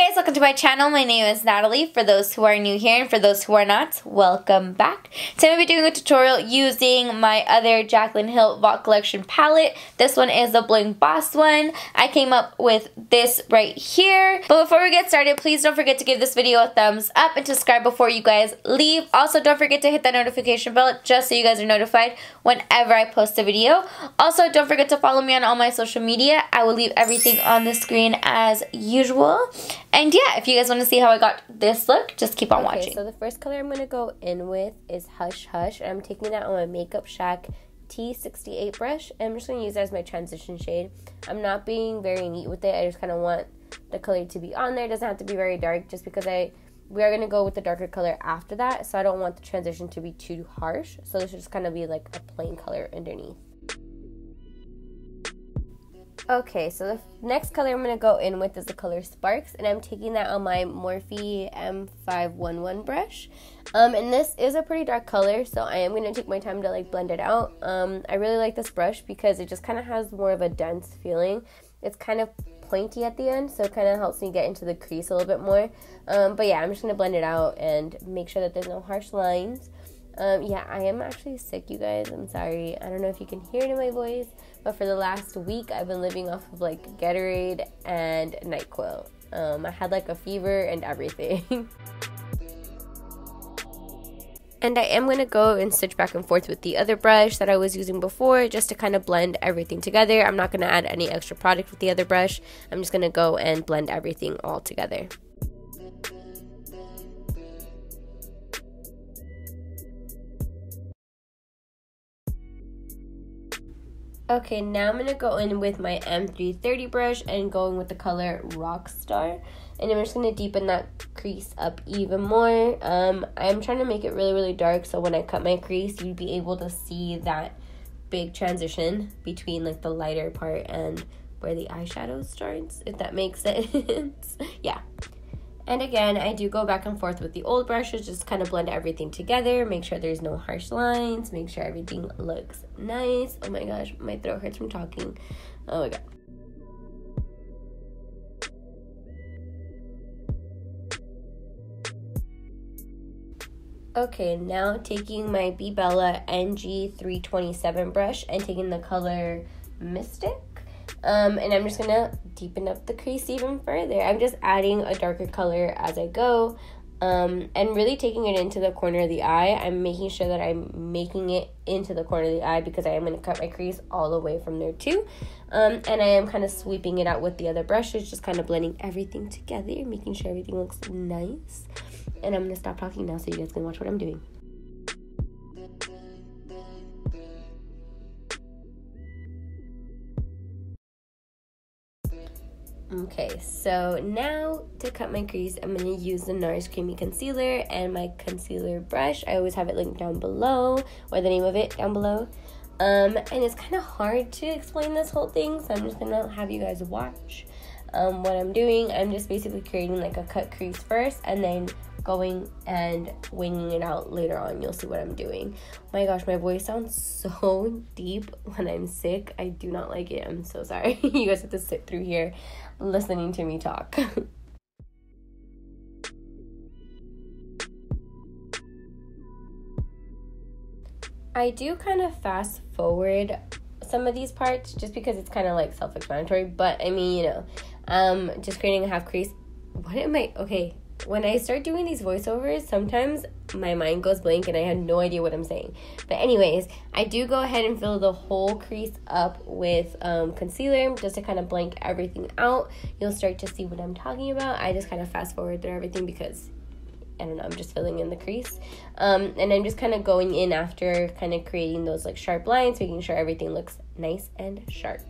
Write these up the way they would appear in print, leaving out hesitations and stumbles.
guys, welcome to my channel. My name is Natalie. For those who are new here and for those who are not, welcome back. Today I'm going to be doing a tutorial using my other Jaclyn Hill Vault Collection palette. This one is the Bling Boss one. I came up with this right here. But before we get started, please don't forget to give this video a thumbs up and subscribe before you guys leave. Also, don't forget to hit that notification bell just so you guys are notified whenever I post a video. Also, don't forget to follow me on all my social media. I will leave everything on the screen as usual. And yeah, if you guys want to see how I got this look, just keep on watching. So the first color I'm going to go in with is Hush Hush. I'm taking that on my Makeup Shack T68 brush. And I'm just going to use that as my transition shade. I'm not being very neat with it. I just kind of want the color to be on there. It doesn't have to be very dark just because we are going to go with the darker color after that. So I don't want the transition to be too harsh. So this should just kind of be like a plain color underneath. Okay, so the next color I'm going to go in with is the color Sparks, and I'm taking that on my Morphe M330 brush. And this is a pretty dark color, so I am going to take my time to like blend it out. I really like this brush because it just kind of has more of a dense feeling. It's kind of pointy at the end, so it kind of helps me get into the crease a little bit more. But yeah, I'm just going to blend it out and make sure that there's no harsh lines. Yeah, I am actually sick, you guys. I'm sorry. I don't know if you can hear it in my voice, but for the last week, I've been living off of like Gatorade and NyQuil. I had like a fever and everything. And I am going to go and switch back and forth with the other brush that I was using before just to kind of blend everything together. I'm not going to add any extra product with the other brush. I'm just going to go and blend everything all together. Okay, now I'm going to go in with my M330 brush and going with the color Rockstar. And I'm just going to deepen that crease up even more. I'm trying to make it really, really dark so when I cut my crease, you'd be able to see that big transition between like the lighter part and where the eyeshadow starts, if that makes sense. Yeah. And again, I do go back and forth with the old brushes, just kind of blend everything together, make sure there's no harsh lines, make sure everything looks nice. Oh my gosh, my throat hurts from talking. Oh my god. Okay, now taking my Bella NG327 brush and taking the color Mystic. And I'm just going to deepen up the crease even further. I'm just adding a darker color as I go. And really taking it into the corner of the eye. I'm making sure that I'm making it into the corner of the eye because I am going to cut my crease all the way from there too. And I am kind of sweeping it out with the other brushes, just kind of blending everything together, making sure everything looks nice. And I'm going to stop talking now so you guys can watch what I'm doing. Okay, so now to cut my crease, I'm going to use the Nars Creamy Concealer and my concealer brush. I always have it linked down below, or the name of it down below. And it's kind of hard to explain this whole thing, so I'm just going to have you guys watch what I'm doing. I'm just basically creating like a cut crease first, and then going and winging it out later on. You'll see what I'm doing. My gosh, my voice sounds so deep when I'm sick. I do not like it. I'm so sorry. You guys have to sit through here listening to me talk. I do kind of fast forward some of these parts just because it's kind of like self-explanatory, but I mean, you know, just creating a half crease. What am I? Okay. When I start doing these voiceovers, sometimes my mind goes blank and I have no idea what I'm saying. But anyways, I do go ahead and fill the whole crease up with concealer just to kind of blank everything out. You'll start to see what I'm talking about. I just kind of fast forward through everything because, I don't know, I'm just filling in the crease. And I'm just kind of going in after kind of creating those like sharp lines, making sure everything looks nice and sharp.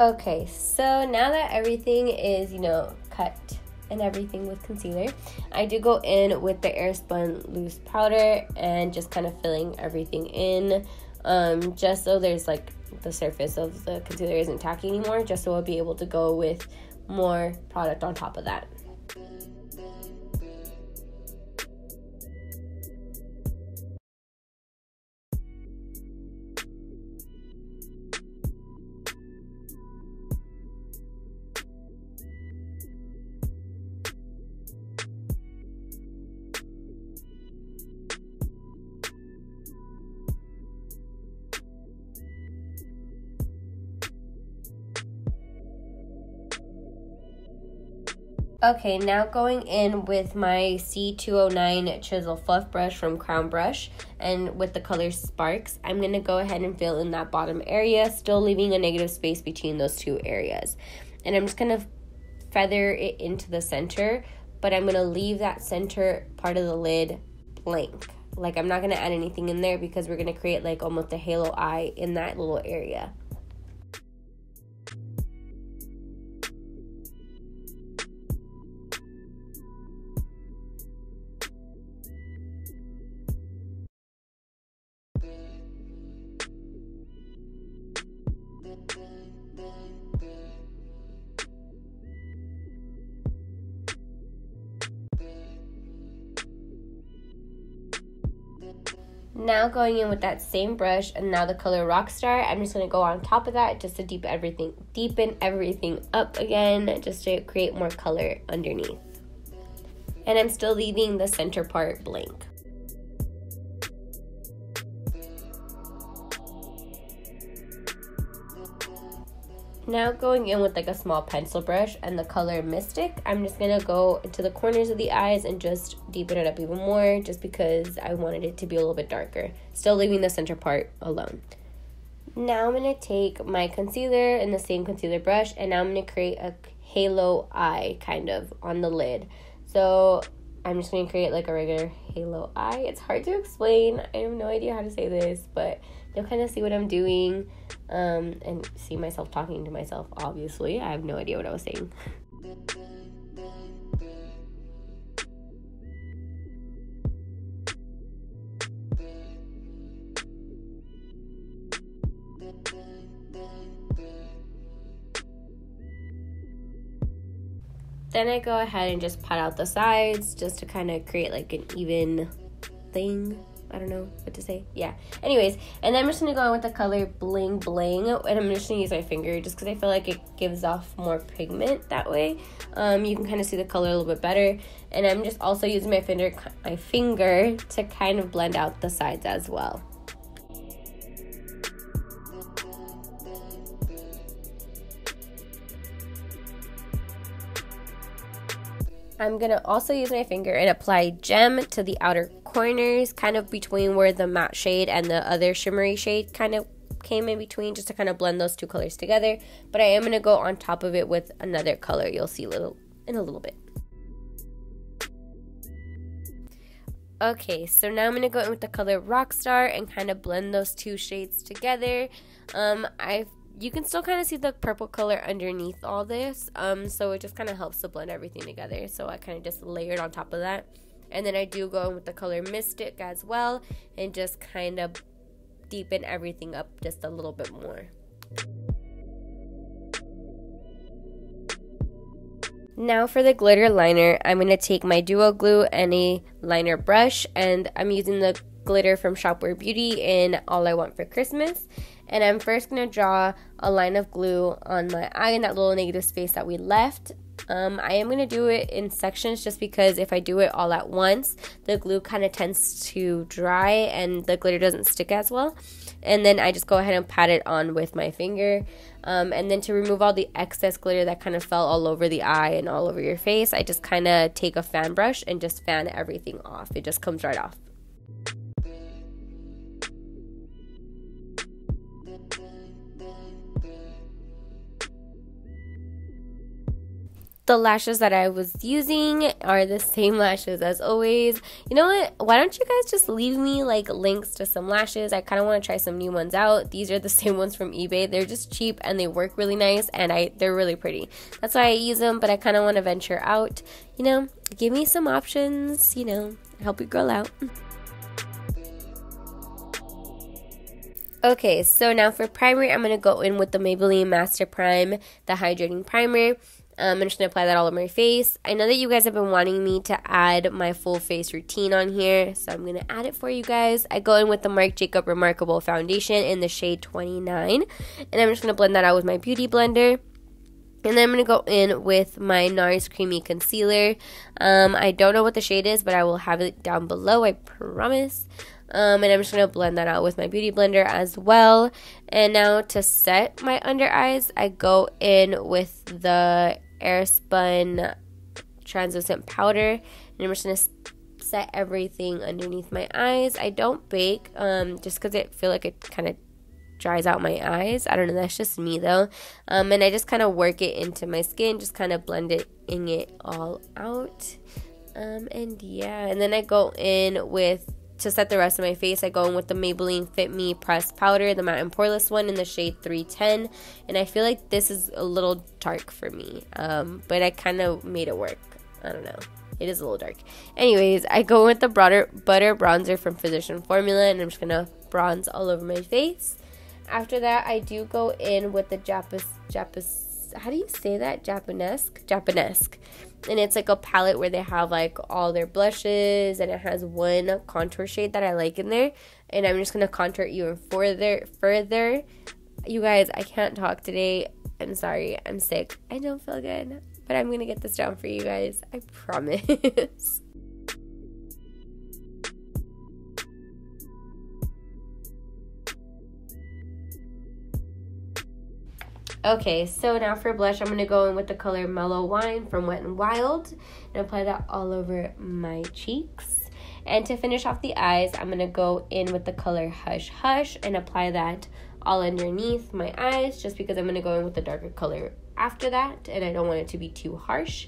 Okay, so now that everything is, you know, cut and everything with concealer, I do go in with the Airspun loose powder and just kind of filling everything in, just so there's like the surface of the concealer isn't tacky anymore, just so I'll be able to go with more product on top of that. Okay, now going in with my C209 Chisel Fluff Brush from Crown Brush and with the color Sparks, I'm going to go ahead and fill in that bottom area, still leaving a negative space between those two areas. And I'm just going to feather it into the center, but I'm going to leave that center part of the lid blank. Like, I'm not going to add anything in there because we're going to create like almost a halo eye in that little area. Now going in with that same brush and now the color Rockstar, I'm just going to go on top of that just to deepen everything up again, just to create more color underneath. And I'm still leaving the center part blank. Now going in with like a small pencil brush and the color Mystic, I'm just going to go into the corners of the eyes and just deepen it up even more just because I wanted it to be a little bit darker. Still leaving the center part alone. Now I'm going to take my concealer and the same concealer brush and now I'm going to create a halo eye kind of on the lid. So I'm just going to create like a regular halo eye. It's hard to explain. I have no idea how to say this, but you'll kind of see what I'm doing and see myself talking to myself, obviously. I have no idea what I was saying. Then I go ahead and just pat out the sides just to kind of create like an even thing. I don't know what to say. Yeah. Anyways, and then I'm just going to go in with the color Bling Bling. And I'm just going to use my finger just because I feel like it gives off more pigment that way. You can kind of see the color a little bit better. And I'm just also using my finger to kind of blend out the sides as well. I'm going to also use my finger and apply gem to the outer corners, kind of between where the matte shade and the other shimmery shade kind of came in between, just to kind of blend those two colors together. But I am going to go on top of it with another color you'll see in a little bit. Okay, so now I'm going to go in with the color Rockstar and kind of blend those two shades together. You can still kind of see the purple color underneath all this, so it just kind of helps to blend everything together. So I kind of just layered on top of that. And then I do go in with the color Mystic as well and just kind of deepen everything up just a little bit more. Now for the glitter liner, I'm going to take my Duo Glue and a liner brush, and I'm using the glitter from Shopware Beauty in All I Want for Christmas. And I'm first going to draw a line of glue on my eye in that little negative space that we left. I am going to do it in sections just because if I do it all at once, the glue kind of tends to dry and the glitter doesn't stick as well. And then I just go ahead and pat it on with my finger. And then to remove all the excess glitter that kind of fell all over the eye and all over your face, I just kind of take a fan brush and just fan everything off. It just comes right off. The lashes that I was using are the same lashes as always. You know what? Why don't you guys just leave me like links to some lashes? I kind of want to try some new ones out. These are the same ones from eBay. They're just cheap and they work really nice and they're really pretty. That's why I use them, but I kind of want to venture out. You know, give me some options, you know, help your girl out. Okay, so now for primer, I'm going to go in with the Maybelline Master Prime, the Hydrating Primer. I'm just going to apply that all over my face. I know that you guys have been wanting me to add my full face routine on here, so I'm going to add it for you guys. I go in with the Marc Jacobs Remarkable Foundation in the shade 29, and I'm just going to blend that out with my Beauty Blender. And then I'm going to go in with my Nars Creamy Concealer. I don't know what the shade is, but I will have it down below, I promise. And I'm just going to blend that out with my Beauty Blender as well. And now to set my under eyes, I go in with the Airspun translucent powder, and I'm just going to set everything underneath my eyes. I don't bake just because I feel like it kind of dries out my eyes. I don't know, that's just me though. And I just kind of work it into my skin, just kind of blending it all out. And yeah, and then I go in with, to set the rest of my face, I go in with the Maybelline Fit Me Pressed Powder, the matte and poreless one in the shade 310. And I feel like this is a little dark for me, but I kind of made it work. I don't know. It is a little dark. Anyways, I go with the butter bronzer from Physician Formula, and I'm just going to bronze all over my face. After that, I do go in with the how do you say that? Japanesque. And it's like a palette where they have like all their blushes, and it has one contour shade that I like in there. And I'm just going to contour even further. You guys, I can't talk today. I'm sorry. I'm sick. I don't feel good. But I'm going to get this down for you guys. I promise. Okay, so now for blush, I'm going to go in with the color Mellow Wine from Wet n Wild and apply that all over my cheeks. And to finish off the eyes, I'm going to go in with the color Hush Hush and apply that all underneath my eyes, just because I'm going to go in with the darker color after that, and I don't want it to be too harsh.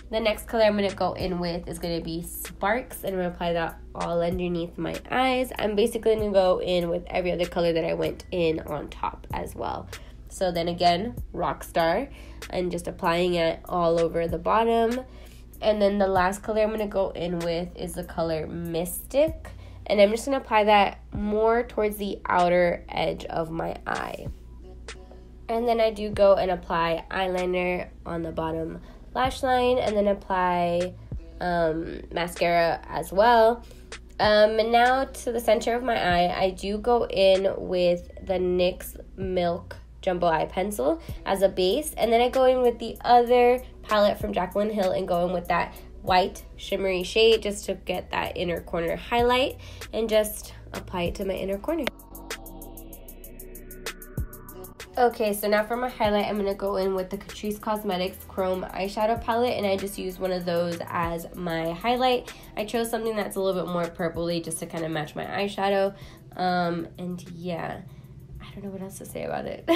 The next color I'm going to go in with is going to be Sparks, and I'm going to apply that all underneath my eyes. I'm basically going to go in with every other color that I went in on top as well. So then again, Rockstar, and just applying it all over the bottom. And then the last color I'm going to go in with is the color Mystic. And I'm just going to apply that more towards the outer edge of my eye. And then I do go and apply eyeliner on the bottom lash line, and then apply mascara as well. And now to the center of my eye, I do go in with the NYX Milk Jumbo Eye Pencil as a base, and then I go in with the other palette from Jaclyn Hill and go in with that white shimmery shade just to get that inner corner highlight, and just apply it to my inner corner. Okay, so now for my highlight, I'm going to go in with the Catrice Cosmetics Chrome Eyeshadow Palette, and I just use one of those as my highlight. I chose something that's a little bit more purpley just to kind of match my eyeshadow, and yeah, I don't know what else to say about it.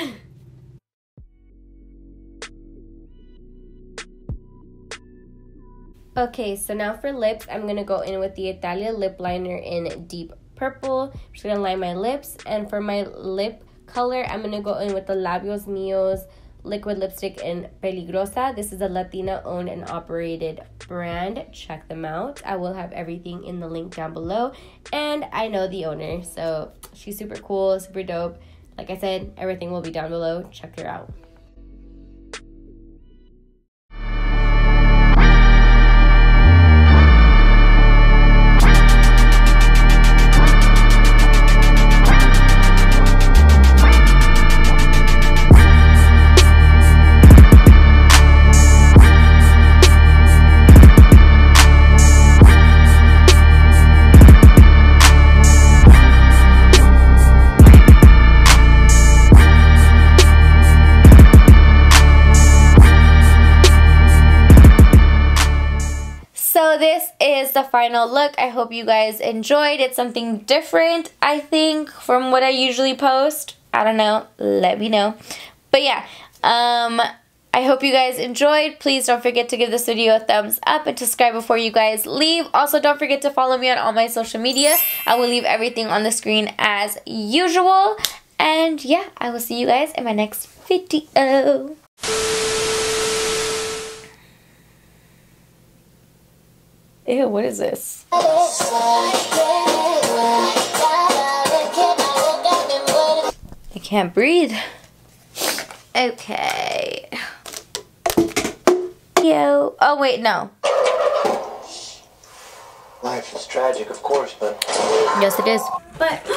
Okay, so now for lips, I'm going to go in with the Italia lip liner in Deep Purple. I'm just going to line my lips, and for my lip color, I'm going to go in with the Labios Mios liquid lipstick in Peligrosa. This is a Latina owned and operated brand. Check them out. I will have everything in the link down below, and I know the owner, so she's super cool, super dope. Like I said, everything will be down below. Check her out. This is the final look. I hope you guys enjoyed. It's something different, I think, from what I usually post. I don't know. Let me know. But yeah, I hope you guys enjoyed. Please don't forget to give this video a thumbs up and subscribe before you guys leave. Also, don't forget to follow me on all my social media. I will leave everything on the screen as usual. And yeah, I will see you guys in my next video. Ew, what is this? I can't breathe. Okay. Yo. Oh, wait, no. Life is tragic, of course, but... Yes, it is. But...